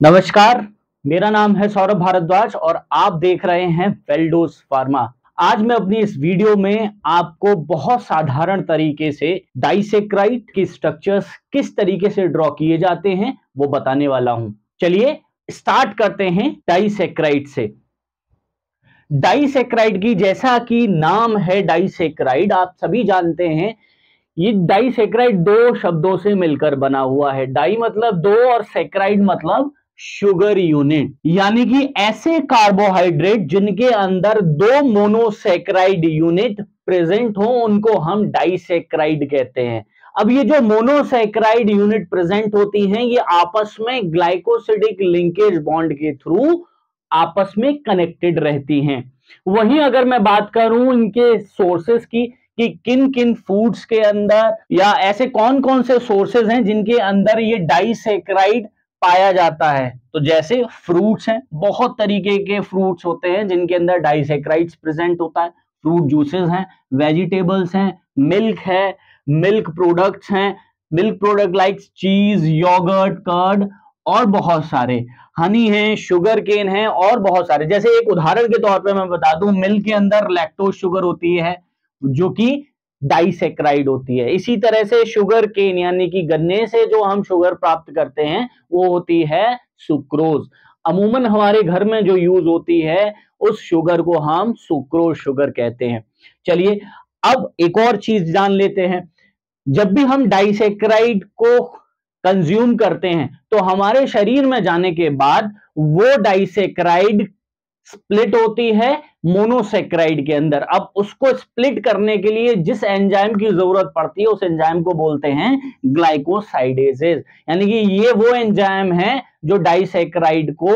नमस्कार, मेरा नाम है सौरभ भारद्वाज और आप देख रहे हैं वेलडोज फार्मा। आज मैं अपनी इस वीडियो में आपको बहुत साधारण तरीके से डाइसेक्राइड की स्ट्रक्चर्स किस तरीके से ड्रॉ किए जाते हैं वो बताने वाला हूं। चलिए स्टार्ट करते हैं डाइसेक्राइड से। डाइसेक्राइड की जैसा कि नाम है डाइसेक्राइड, आप सभी जानते हैं ये डाइसेक्राइड दो शब्दों से मिलकर बना हुआ है। डाई मतलब दो और सेक्राइड मतलब शुगर यूनिट, यानी कि ऐसे कार्बोहाइड्रेट जिनके अंदर दो मोनोसेक्राइड यूनिट प्रेजेंट हो उनको हम डाइसेक्राइड कहते हैं। अब ये जो मोनोसेक्राइड यूनिट प्रेजेंट होती हैं ये आपस में ग्लाइकोसिडिक लिंकेज बॉन्ड के थ्रू आपस में कनेक्टेड रहती हैं। वहीं अगर मैं बात करूं इनके सोर्सेस की कि किन किन फूड्स के अंदर या ऐसे कौन कौन से सोर्सेज हैं जिनके अंदर ये डाइसेक्राइड पाया जाता है, तो जैसे फ्रूट्स हैं, बहुत तरीके के फ्रूट्स होते हैं जिनके अंदर डाइसेक्राइड्स प्रेजेंट होता है। फ्रूट जूसेस हैं, वेजिटेबल्स हैं, मिल्क है, मिल्क प्रोडक्ट्स हैं, मिल्क प्रोडक्ट लाइक चीज, योगर्ट, कर्ड और बहुत सारे, हनी है, शुगर केन है और बहुत सारे। जैसे एक उदाहरण के तौर पे मैं बता दूं, मिल्क के अंदर लैक्टोज शुगर होती है जो कि डाइसेक्राइड होती है। इसी तरह से शुगर केन यानी कि गन्ने से जो हम शुगर प्राप्त करते हैं वो होती है सुक्रोज। अमूमन हमारे घर में जो यूज होती है उस शुगर को हम सुक्रोज शुगर कहते हैं। चलिए अब एक और चीज जान लेते हैं। जब भी हम डाइसेक्राइड को कंज्यूम करते हैं तो हमारे शरीर में जाने के बाद वो डाइसेक्राइड स्प्लिट होती है मोनोसेक्राइड के अंदर। अब उसको स्प्लिट करने के लिए जिस एंजाइम की जरूरत पड़ती है उस एंजाइम को बोलते हैं ग्लाइकोसाइडेजेस, यानी कि ये वो एंजाइम है जो डाइसेक्राइड को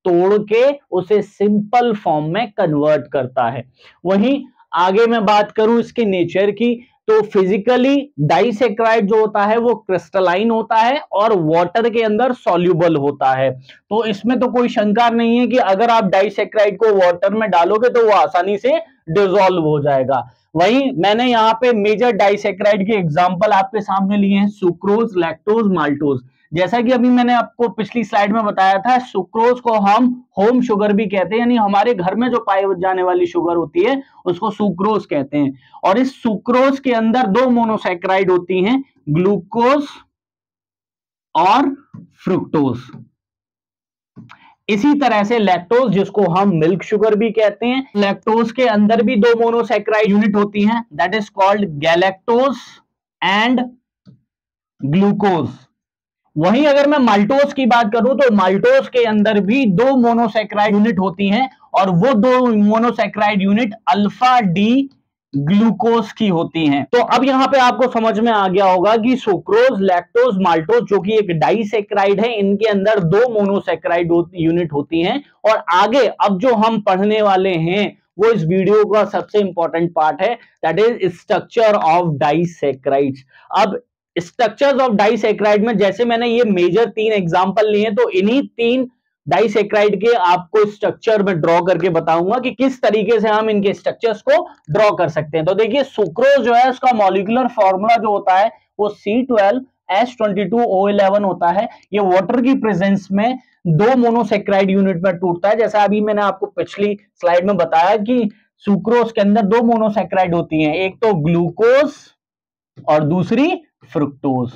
तोड़ के उसे सिंपल फॉर्म में कन्वर्ट करता है। वहीं आगे मैं बात करूं इसके नेचर की, तो फिजिकली डाइसेक्राइड जो होता है वो क्रिस्टलाइन होता है और वाटर के अंदर सॉल्युबल होता है। तो इसमें तो कोई शंका नहीं है कि अगर आप डाइसेक्राइड को वाटर में डालोगे तो वो आसानी से डिसॉल्व हो जाएगा। वहीं मैंने यहाँ पे मेजर डाइसेक्राइड के एग्जांपल आपके सामने लिए हैं, सुक्रोज, लैक्टोज, माल्टोज। जैसा कि अभी मैंने आपको पिछली स्लाइड में बताया था, सुक्रोज को हम होम शुगर भी कहते हैं, यानी हमारे घर में जो पाई जाने वाली शुगर होती है उसको सुक्रोज कहते हैं। और इस सुक्रोज के अंदर दो मोनोसेक्राइड होती हैं, ग्लूकोज और फ्रुक्टोज। इसी तरह से लैक्टोज जिसको हम मिल्क शुगर भी कहते हैं, लैक्टोज के अंदर भी दो मोनोसेक्राइड यूनिट होती हैं, that is called galactose and glucose. वहीं अगर मैं माल्टोज की बात करूं तो माल्टोज के अंदर भी दो मोनोसेक्राइड यूनिट होती हैं और वो दो monosaccharide unit alpha D glucose की होती हैं। तो अब यहां पे आपको समझ में आ गया होगा कि सुक्रोज, लैक्टोज, माल्टोज जो कि एक डाइसेक्राइड है, इनके अंदर दो मोनोसेक्राइड यूनिट होती हैं। और आगे अब जो हम पढ़ने वाले हैं वो इस वीडियो का सबसे इंपॉर्टेंट पार्ट है, that is structure of disaccharides. अब स्ट्रक्चर्स ऑफ डाइसेक्राइड में जैसे मैंने ये मेजर तीन एग्जांपल लिए तो इन्हीं तीन डाइसेक्राइड के आपको स्ट्रक्चर में ड्रॉ करके बताऊंगा कि किस तरीके से हम इनके स्ट्रक्चर्स को ड्रॉ कर सकते हैं। तो देखिए सुक्रोज जो है उसका मॉलिक्यूलर फॉर्मूला जो होता है वो C12H22O11 होता है। ये वाटर की प्रेजेंस में दो मोनोसेक्राइड यूनिट में टूटता है। जैसा अभी मैंने आपको पिछली स्लाइड में बताया कि सुक्रोज के अंदर दो मोनोसेक्राइड होती हैं, एक तो ग्लूकोज और दूसरी फ्रुक्टोज।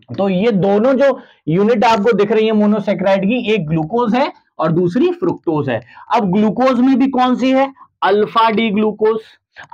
तो ये दोनों जो यूनिट आपको दिख रही है मोनोसेक्राइड की, एक ग्लूकोज है और दूसरी फ्रुक्टोज है। अब ग्लूकोज में भी कौन सी है? Alpha D glucose.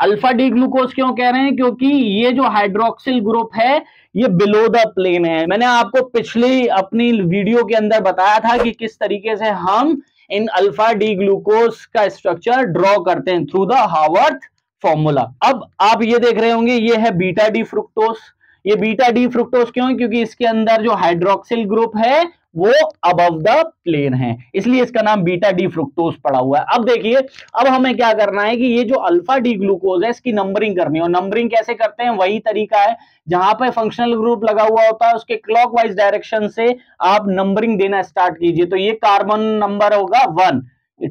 Alpha D glucose क्यों कह रहे हैं? क्योंकि ये जो हाइड्रोक्सिल ग्रुप है ये बिलो द प्लेन है। मैंने आपको पिछली अपनी वीडियो के अंदर बताया था कि किस तरीके से हम इन अल्फा डी ग्लूकोज का स्ट्रक्चर ड्रॉ करते हैं थ्रू द हावर्थ फॉर्मूला। अब आप ये देख रहे होंगे ये है बीटा डी फ्रुक्टोज। ये बीटा डी फ्रुक्टोज क्यों है? क्योंकि इसके अंदर जो हाइड्रोक्सिल ग्रुप है वो अबव द प्लेन है, इसलिए इसका नाम बीटा डी फ्रुक्टोज पड़ा हुआ है। अब देखिए, अब हमें क्या करना है कि ये जो अल्फा डी ग्लूकोज है इसकी नंबरिंग करनी है। और नंबरिंग कैसे करते हैं? वही तरीका है, जहां पर फंक्शनल ग्रुप लगा हुआ होता है उसके क्लॉकवाइज डायरेक्शन से आप नंबरिंग देना स्टार्ट कीजिए। तो ये कार्बन नंबर होगा 1,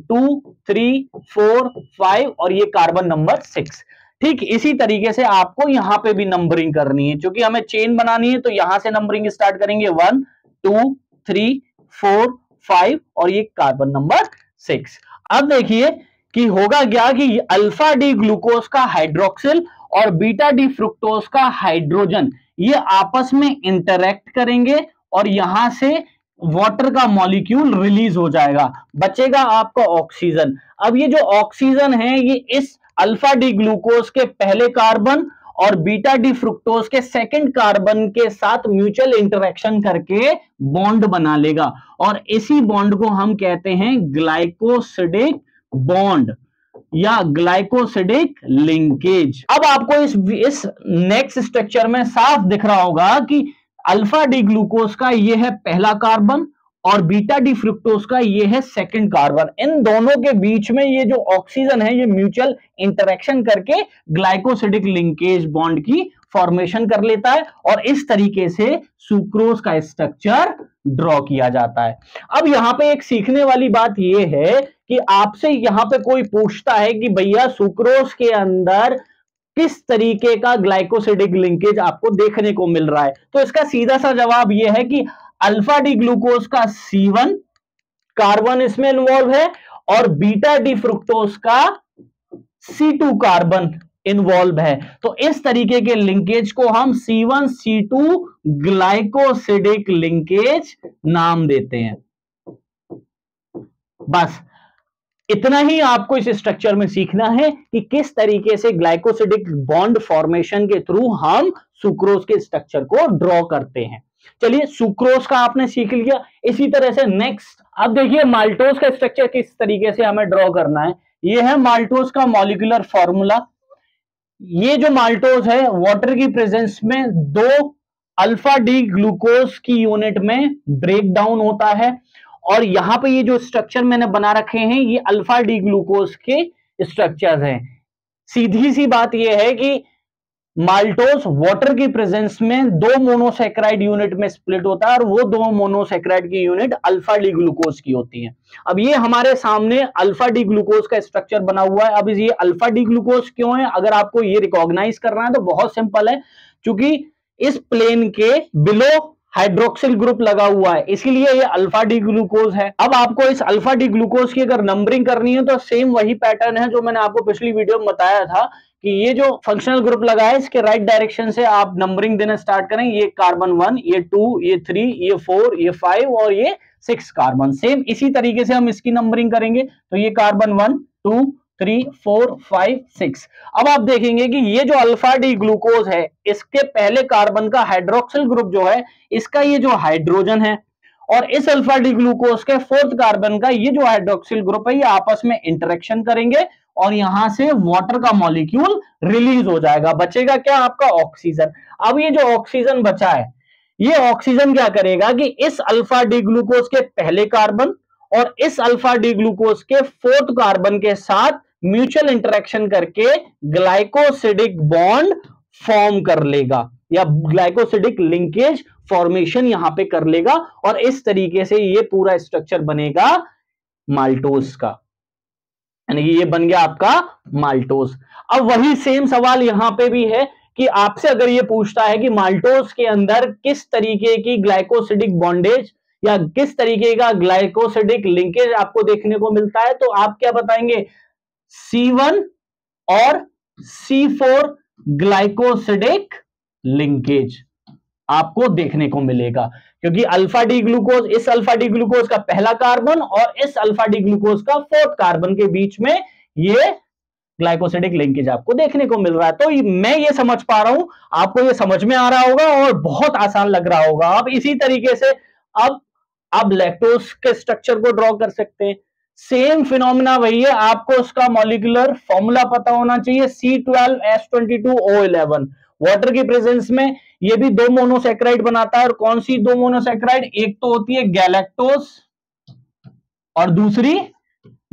2, 3, 4, 5 और ये कार्बन नंबर 6। ठीक इसी तरीके से आपको यहां पे भी नंबरिंग करनी है, क्योंकि हमें चेन बनानी है। तो यहां से नंबरिंग स्टार्ट करेंगे 1, 2, 3, 4 5 और ये कार्बन नंबर 6। अब देखिए कि होगा क्या कि अल्फा डी ग्लूकोज का हाइड्रोक्सिल और बीटा डी फ्रुक्टोज का हाइड्रोजन ये आपस में इंटरैक्ट करेंगे और यहां से वाटर का मॉलिक्यूल रिलीज हो जाएगा, बचेगा आपका ऑक्सीजन। अब ये जो ऑक्सीजन है ये इस अल्फा डी ग्लूकोज के पहले कार्बन और बीटा डी फ्रुक्टोज के सेकंड कार्बन के साथ म्यूचुअल इंटरेक्शन करके बॉन्ड बना लेगा और इसी बॉन्ड को हम कहते हैं ग्लाइकोसिडिक बॉन्ड या ग्लाइकोसिडिक लिंकेज। अब आपको इस नेक्स्ट स्ट्रक्चर में साफ दिख रहा होगा कि अल्फा डी ग्लूकोज का ये है पहला कार्बन और बीटा डी फ्रुक्टोज का ये है सेकंड कार्बन। इन दोनों के बीच में ये जो ऑक्सीजन है ये म्यूचुअल इंटरेक्शन करके ग्लाइकोसिडिक लिंकेज बॉन्ड की फॉर्मेशन कर लेता है और इस तरीके से सुक्रोज का स्ट्रक्चर ड्रॉ किया जाता है। अब यहां पे एक सीखने वाली बात यह है कि आपसे यहां पे कोई पूछता है कि भैया सुक्रोज के अंदर किस तरीके का ग्लाइकोसिडिक लिंकेज आपको देखने को मिल रहा है, तो इसका सीधा सा जवाब यह है कि अल्फा डी ग्लूकोज का C1 कार्बन इसमें इन्वॉल्व है और बीटा डी फ्रुक्टोज का C2 कार्बन इन्वॉल्व है। तो इस तरीके के लिंकेज को हम C1C2 ग्लाइकोसिडिक लिंकेज नाम देते हैं। बस इतना ही आपको इस स्ट्रक्चर में सीखना है कि किस तरीके से ग्लाइकोसिडिक बॉन्ड फॉर्मेशन के थ्रू हम सुक्रोज के स्ट्रक्चर को ड्रॉ करते हैं। चलिए सुक्रोज का आपने सीख लिया। इसी तरह से नेक्स्ट अब देखिए माल्टोज का स्ट्रक्चर किस तरीके से हमें ड्रॉ करना है। यह है माल्टोज का मॉलिक्यूलर फॉर्मूला। ये जो माल्टोज है वाटर की प्रेजेंस में 2 अल्फा डी ग्लूकोज की यूनिट में ब्रेक डाउन होता है और यहां पे ये जो स्ट्रक्चर मैंने बना रखे हैं ये अल्फा डी ग्लूकोज के स्ट्रक्चर्स हैं। सीधी सी बात ये है कि माल्टोज वाटर की प्रेजेंस में 2 मोनोसैकेराइड यूनिट में स्प्लिट होता है और वो 2 मोनोसैकेराइड की यूनिट अल्फा डी ग्लूकोज की होती है। अब ये हमारे सामने अल्फा डी ग्लूकोज का स्ट्रक्चर बना हुआ है। अब ये अल्फा डी ग्लूकोज क्यों है, अगर आपको ये रिकॉग्नाइज करना है तो बहुत सिंपल है, क्योंकि इस प्लेन के बिलो हाइड्रोक्सिल ग्रुप लगा हुआ है, इसीलिए ये अल्फा डी ग्लूकोज है। अब आपको इस अल्फा डी ग्लूकोज की अगर नंबरिंग करनी है तो सेम वही पैटर्न है जो मैंने आपको पिछली वीडियो में बताया था कि ये जो फंक्शनल ग्रुप लगा है इसके राइट डायरेक्शन से आप नंबरिंग देना स्टार्ट करें। ये कार्बन 1, ये 2, ये 3, ये 4, ये 5 और ये 6 कार्बन। सेम इसी तरीके से हम इसकी नंबरिंग करेंगे तो ये कार्बन 1 2 3 4 5 6। अब आप देखेंगे कि ये जो अल्फा डी ग्लूकोज है इसके पहले कार्बन का हाइड्रोक्सिल ग्रुप जो है इसका ये जो हाइड्रोजन है और इस अल्फा डी ग्लूकोज के 4th कार्बन का ये जो हाइड्रोक्सिल ग्रुप है ये आपस में इंटरेक्शन करेंगे और यहां से वाटर का मॉलिक्यूल रिलीज हो जाएगा, बचेगा क्या आपका ऑक्सीजन। अब ये जो ऑक्सीजन बचा है ये ऑक्सीजन क्या करेगा कि इस अल्फा डी ग्लूकोज के पहले कार्बन और इस अल्फा डी ग्लूकोज के 4th कार्बन के साथ म्यूचुअल इंटरेक्शन करके ग्लाइकोसिडिक बॉन्ड फॉर्म कर लेगा या ग्लाइकोसिडिक लिंकेज फॉर्मेशन यहां पे कर लेगा और इस तरीके से ये पूरा स्ट्रक्चर बनेगा माल्टोज का, यानी ये बन गया आपका माल्टोज। अब वही सेम सवाल यहां पे भी है कि आपसे अगर ये पूछता है कि माल्टोज के अंदर किस तरीके की ग्लाइकोसिडिक बॉन्डेज या किस तरीके का ग्लाइकोसिडिक लिंकेज आपको देखने को मिलता है, तो आप क्या बताएंगे, C1 और C4 ग्लाइकोसिडिक लिंकेज आपको देखने को मिलेगा, क्योंकि अल्फा डी ग्लूकोज, इस अल्फा डी ग्लूकोज का पहला कार्बन और इस अल्फा डी ग्लूकोज का 4th कार्बन के बीच में ये ग्लाइकोसिडिक लिंकेज आपको देखने को मिल रहा है। तो मैं ये समझ पा रहा हूं, आपको ये समझ में आ रहा होगा और बहुत आसान लग रहा होगा। अब इसी तरीके से अब आप लैक्टोज के स्ट्रक्चर को ड्रॉ कर सकते हैं। सेम फिनोमिना वही है, आपको उसका मॉलिक्यूलर फॉर्मूला पता होना चाहिए, C12H22O11। वाटर की प्रेजेंस में ये भी 2 मोनोसैकेराइड बनाता है और कौन सी 2 मोनोसैकेराइड, एक तो होती है गैलेक्टोज और दूसरी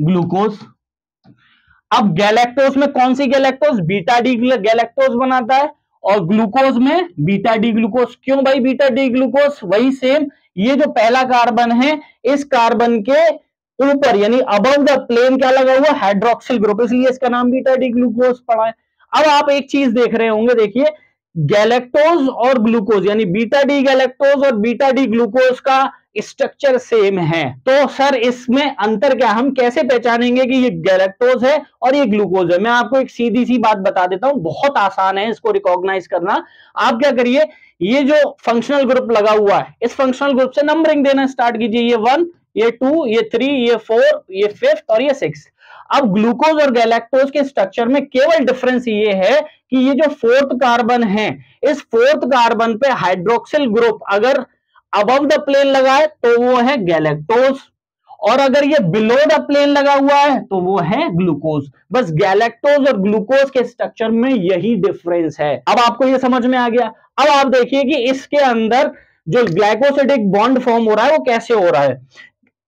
ग्लूकोज। अब गैलेक्टोज में कौन सी गैलेक्टोज, बीटा डी गैलेक्टोज बनाता है और ग्लूकोज में बीटा डी ग्लूकोज। क्यों भाई बीटा डी ग्लूकोज, वही सेम, ये जो पहला कार्बन है इस कार्बन के ऊपर यानी अबव द प्लेन क्या लगा हुआ, हाइड्रोक्सिल ग्रुप, इसलिए इसका नाम बीटा डी ग्लूकोज पड़ा है। अब आप एक चीज देख रहे होंगे, देखिए गैलेक्टोज और ग्लूकोज यानी बीटा डी गैलेक्टोज और बीटा डी ग्लूकोज का स्ट्रक्चर सेम है। तो सर इसमें अंतर क्या, हम कैसे पहचानेंगे कि ये गैलेक्टोज है और ये ग्लूकोज है? मैं आपको एक सीधी सी बात बता देता हूं, बहुत आसान है इसको रिकॉग्नाइज करना। आप क्या करिए, ये जो फंक्शनल ग्रुप लगा हुआ है, इस फंक्शनल ग्रुप से नंबरिंग देना स्टार्ट कीजिए। ये 1, ये 2, ये 3, ये 4, ये 5 और ये 6। अब ग्लूकोज और गैलेक्टोज के स्ट्रक्चर में केवल डिफरेंस ये है कि ये जो 4th कार्बन है, इस 4th कार्बन पे हाइड्रोक्सिल ग्रुप अगर अबव द प्लेन लगा है तो वो है गैलेक्टोज, और अगर ये बिलो द प्लेन लगा हुआ है तो वो है ग्लूकोज। बस गैलेक्टोज और ग्लूकोज के स्ट्रक्चर में यही डिफरेंस है। अब आपको ये समझ में आ गया। अब आप देखिए कि इसके अंदर जो ग्लाइकोसिडिक बॉन्ड फॉर्म हो रहा है वो कैसे हो रहा है।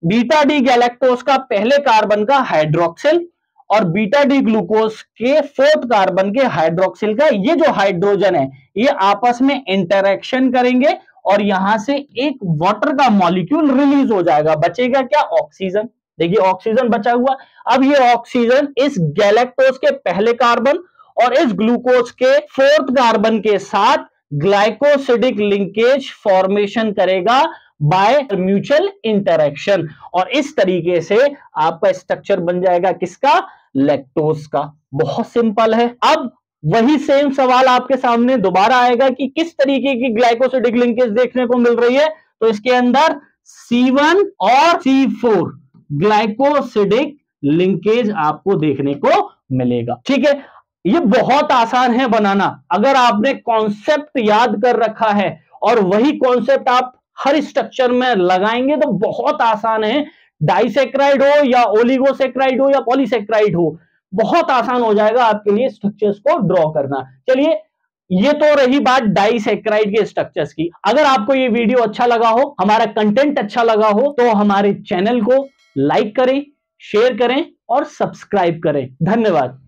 बीटा डी गैलेक्टोज का पहले कार्बन का हाइड्रोक्सिल और बीटा डी ग्लूकोज के 4th कार्बन के हाइड्रोक्सिल का ये जो हाइड्रोजन है, ये आपस में इंटरेक्शन करेंगे और यहां से एक वाटर का मॉलिक्यूल रिलीज हो जाएगा। बचेगा क्या? ऑक्सीजन। देखिए ऑक्सीजन बचा हुआ। अब ये ऑक्सीजन इस गैलेक्टोज के पहले कार्बन और इस ग्लूकोज के 4th कार्बन के साथ ग्लाइकोसिडिक लिंकेज फॉर्मेशन करेगा बाय म्यूचुअल इंटरेक्शन, और इस तरीके से आपका स्ट्रक्चर बन जाएगा किसका? लैक्टोज का। बहुत सिंपल है। अब वही सेम सवाल आपके सामने दोबारा आएगा कि किस तरीके की ग्लाइकोसिडिक लिंकेज देखने को मिल रही है। तो इसके अंदर C1 और C4 ग्लाइकोसिडिक लिंकेज आपको देखने को मिलेगा। ठीक है, ये बहुत आसान है बनाना अगर आपने कॉन्सेप्ट याद कर रखा है, और वही कॉन्सेप्ट आप हर स्ट्रक्चर में लगाएंगे तो बहुत आसान है। डाइसेक्राइड हो या ओलिगोसेक्राइड हो या पॉलीसेक्राइड हो, बहुत आसान हो जाएगा आपके लिए स्ट्रक्चर्स को ड्रॉ करना। चलिए, ये तो रही बात डाइसेक्राइड के स्ट्रक्चर्स की। अगर आपको ये वीडियो अच्छा लगा हो, हमारा कंटेंट अच्छा लगा हो, तो हमारे चैनल को लाइक करें, शेयर करें और सब्सक्राइब करें। धन्यवाद।